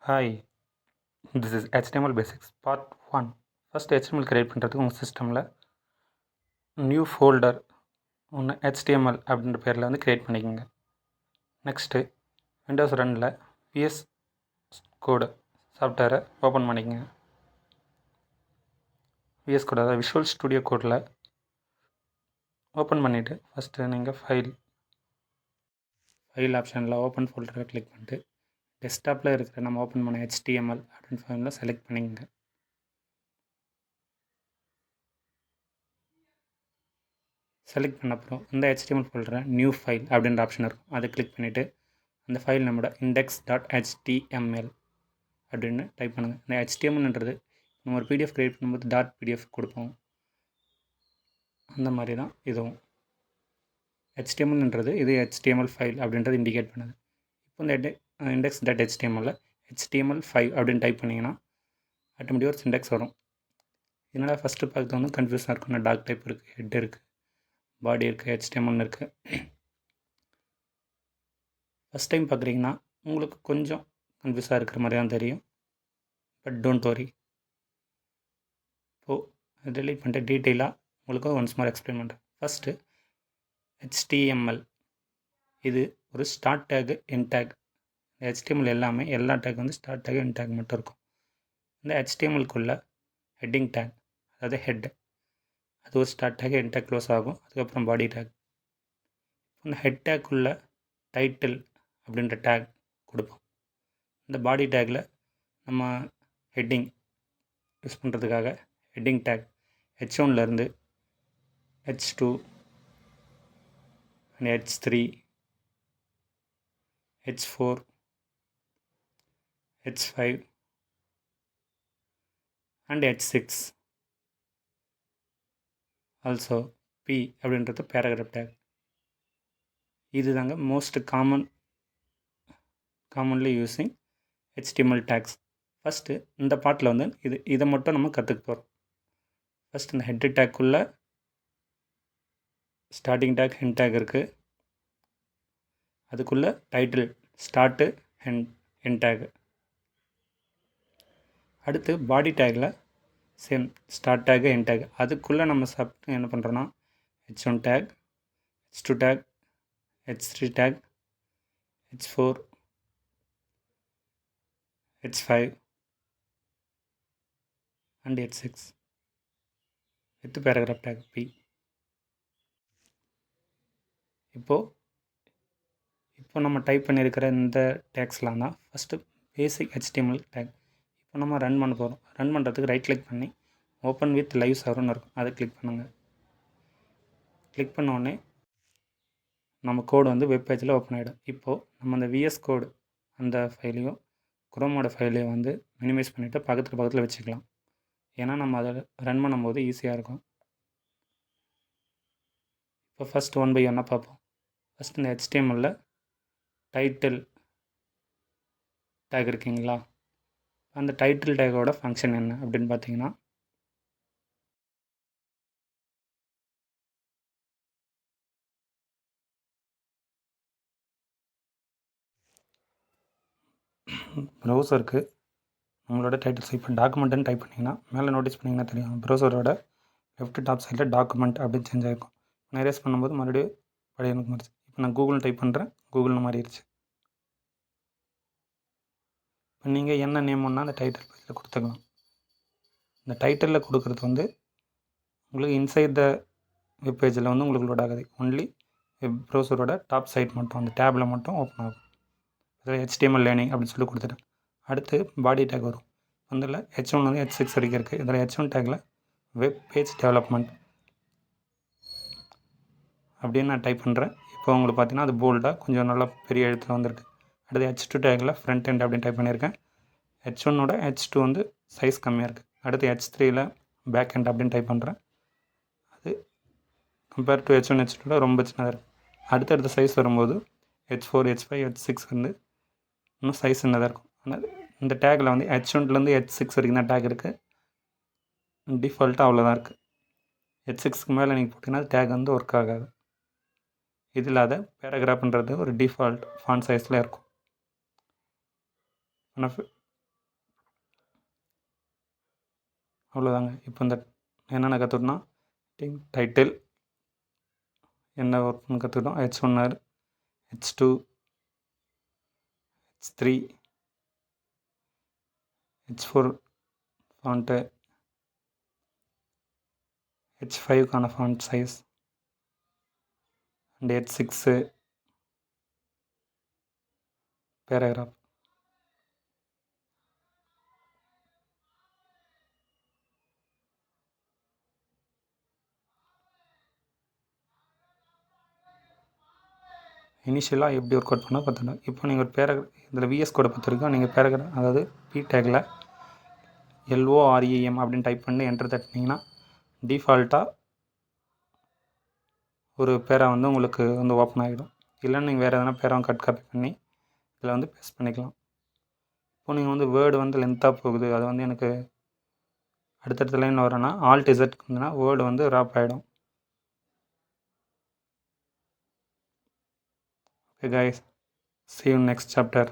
Hi, this is HTML Basics Part 1. First HTML create பண்ணுறதுக்கு உங்கள் சிஸ்டமில் நியூ ஃபோல்டர் ஒன்று HTML அப்படின்ற பேரில் வந்து க்ரியேட் பண்ணிக்கோங்க. நெக்ஸ்ட்டு விண்டோஸ் ரன்னில் VS கோடு சாஃப்ட்வேரை ஓப்பன் பண்ணிக்கோங்க. VS கோட் அதாவது விஷுவல் ஸ்டுடியோ கோடில் ஓப்பன் பண்ணிவிட்டு ஃபஸ்ட்டு நீங்கள் ஃபைல் ஆப்ஷனில் ஓப்பன் ஃபோல்டரை கிளிக் பண்ணிட்டு டெஸ்க்டாப்பில் இருக்கிற நம்ம ஓப்பன் பண்ண HTML அப்படின்னு ஃபைலில் செலக்ட் பண்ணிக்கோங்க. செலக்ட் பண்ண அப்புறம் இந்த HTML ஃபோல்டரை நியூ ஃபைல் அப்படின்ற ஆப்ஷன் இருக்கும், அதை கிளிக் பண்ணிவிட்டு அந்த ஃபைல் நம்மளோட index.html அப்படின்னு டைப் பண்ணுங்கள். இந்த HTMLன்றது நம்ம ஒரு PDF க்ரியேட் பண்ணும்போது .pdf கொடுப்போம், அந்த மாதிரி தான் இதுவும். HTMLன்றது இது HTML ஃபைல் அப்படின்றது இண்டிகேட் பண்ணுது. இப்போ இந்த index.html HTML5 அப்படின்னு டைப் பண்ணிங்கன்னா ஆட்டோமேட்டிக்காக ஒரு சிண்டெக்ஸ் வரும். இதனால் ஃபஸ்ட்டு பார்த்து வந்து கன்ஃபியூஸாக இருக்கும். டாக் டைப் இருக்குது, ஹெட் இருக்குது, பாடி இருக்குது, HTML இருக்குது. ஃபஸ்ட் டைம் பார்க்குறீங்கன்னா உங்களுக்கு கொஞ்சம் கன்ஃபியூஸாக இருக்கிற மாதிரி தான் தெரியும். But don't worry. இப்போது டெலீட் பண்ணிட்டு டீட்டெயிலாக உங்களுக்கு ஒன்ஸ் மோர் எக்ஸ்பிளைன் பண்ணுறேன். ஃபஸ்ட்டு HTML இது ஒரு start tag, end take. HTML எல்லாமே எல்லா டேக் வந்து ஸ்டார்ட் டேக், எண்ட் டேக் மட்டும் இருக்கும். இந்த HTMLக்குள்ளே ஹெட்டிங் டேக் அதாவது ஹெட், அது ஒரு start tag, end tag close ஆகும். அதுக்கப்புறம் பாடி டேக். இந்த ஹெட் டேக்குள்ளே டைட்டில் அப்படின்ற டேக் கொடுப்போம். இந்த பாடி டேக்கில் நம்ம ஹெட்டிங் யூஸ் பண்ணுறதுக்காக ஹெட்டிங் டேக் H1லேருந்து H2 and H3, H4, H5 and H6. Also P அப்படின்றது பேராகிராஃப் டேக். இது தாங்க most commonly using HTML tags. First இந்த பார்ட்டில் வந்து இதை மட்டும் நம்ம கற்றுக்க போகிறோம். ஃபஸ்ட் இந்த ஹெட் டேக்குள்ளே ஸ்டார்டிங் டேக், ஹெண்ட் டேக் இருக்குது. அதுக்குள்ளே டைட்டில், ஸ்டார்ட்டு, எண்ட் டேக். அடுத்து பாடி டேக்கில் same start tag, end tag. அதுக்குள்ளே நம்ம என்ன பண்ணுறோன்னா H1 tag, H2 tag, H3 tag, H4, H5 and H6 with paragraph tag P. இப்போ நம்ம டைப் பண்ணியிருக்கிற இந்த டேக்ஸ்லாம் தான் ஃபஸ்ட்டு பேசிக் HTML டேக். இப்போ நம்ம ரன் பண்ண போகிறோம். ரன் பண்ணுறதுக்கு ரைட் கிளிக் பண்ணி ஓப்பன் வித் லைவ் சர்வர்னு இருக்கும், அதை கிளிக் பண்ணுங்கள். கிளிக் பண்ணோடனே நம்ம கோடு வந்து வெப் பேஜில் ஓப்பன் ஆகிடும். இப்போது நம்ம அந்த VS கோடு அந்த ஃபைலையும் குரோமோட ஃபைலையும் வந்து மினிமைஸ் பண்ணிவிட்டு பக்கத்தில் வச்சுக்கலாம். ஏன்னா நம்ம அதை ரன் பண்ணும்போது ஈஸியாக இருக்கும். இப்போ ஃபஸ்ட் 1 by 1 பார்ப்போம். ஃபஸ்ட் இந்த HTML டைட்டில் டேக் இருக்குங்களா, அந்த டைட்டில் டேக்கோட ஃபங்க்ஷன் என்ன அப்படின்னு பார்த்தீங்கன்னா, ப்ரௌசருக்கு நம்மளோட டைட்டில்ஸ் இப்போ டாக்குமெண்ட்டுன்னு டைப் பண்ணிங்கன்னா மேலே நோட்டீஸ் பண்ணிங்கன்னா தெரியும், ப்ரௌசரோட லெஃப்ட் டாப் சைடில் டாக்குமெண்ட் அப்படின்னு சேஞ்ச் ஆகிருக்கும். நான் எரேஸ் பண்ணும்போது மறுபடியும் பழைய எனக்கு மாறிச்சு. இப்போ நான் கூகுள் டைப் பண்ணுறேன், கூகுள்னு மாறிடுச்சு. இப்போ நீங்கள் என்ன நேம் ஒன்றா அந்த டைட்டில் பேஜில் கொடுத்துக்கலாம். இந்த டைட்டிலில் கொடுக்குறது வந்து உங்களுக்கு இன்சைட் த வெப் பேஜில் வந்து உங்களுக்கு லோட் ஆகாது. ஒன்லி வெப் ப்ரௌசரோட டாப் சைட் மட்டும் அந்த டேபில் மட்டும் ஓப்பன் ஆகும். அதில் HTML லேர்னிங் அப்படின்னு சொல்லி கொடுத்துட்டேன். அடுத்து பாடி டேக் வரும். அதில் H1 வந்து H6 வரைக்கும் இருக்குது. இதில் H1 tackle web page development அப்படின்னு நான் டைப் பண்ணுறேன். இப்போ உங்களுக்கு பார்த்தீங்கன்னா அது போல்டாக கொஞ்சம் நல்லா பெரிய எழுத்தில் வந்திருக்கு. அடுத்து H2 டேக்கில் ஃப்ரண்ட் எண்ட் அப்படின்னு டைப் பண்ணியிருக்கேன். H1ஓட H2 வந்து சைஸ் கம்மியாக இருக்குது. அடுத்து H3யில் பேக் எண்ட் அப்படின்னு டைப் பண்ணுறேன். அது கம்பேர் டு H1, H2 ரொம்ப சின்னதாக இருக்குது. அடுத்தடுத்த சைஸ் வரும்போது H4, H5, H6 வந்து இன்னும் சைஸ் சின்னதாக இருக்கும். ஆனால் இந்த டேக்கில் வந்து H1லேருந்து H6 வரைக்கும் தான் டேக் இருக்குது. டிஃபால்ட்டாக அவ்வளோதான் இருக்குது. H6க்கு மேலே நீங்கள் போட்டிங்கன்னா டேக் வந்து ஒர்க் ஆகாது. இது இல்லாத பேராகிராஃப்ன்றது ஒரு டிஃபால்ட் ஃபாண்ட் சைஸில் இருக்கும். ஆனால் அவ்வளோதாங்க. இப்போ இந்த என்னென்ன கற்றுக்கிட்டோம்னா டைட்டில் என்ன ஒர்க்னு கற்றுக்கிட்டோம். H1R, H2, H3, H4 font, H5க்கான font size and H6 paragraph. இனிஷியலாக எப்படி ஒர்க் அவுட் பண்ணால் பார்த்துட்டோம். இப்போ நீங்கள் ஒரு இதில் விஎஸ் கோடை பொறுத்த வரைக்கும் நீங்கள் பேராகிராஃப், அதாவது பி டேக்கில் LOREM அப்படின்னு டைப் பண்ணி என்டர் தட்டினீங்கன்னா டிஃபால்ட்டாக ஒரு பேரா வந்து உங்களுக்கு வந்து ஓப்பன் ஆகிடும். இல்லைன்னா நீங்கள் வேறு எதனா பேராவும் கட் காப்பி பண்ணி இதில் வந்து பேஸ்ட் பண்ணிக்கலாம். இப்போ நீங்கள் வந்து வேர்டு வந்து லென்த்தாக போகுது, அது வந்து எனக்கு அடுத்தடுத்த லைன் வரேன்னா Alt Z வந்துன்னா வேர்டு வந்து ராப் ஆகிடும். Okay guys, see you in next chapter.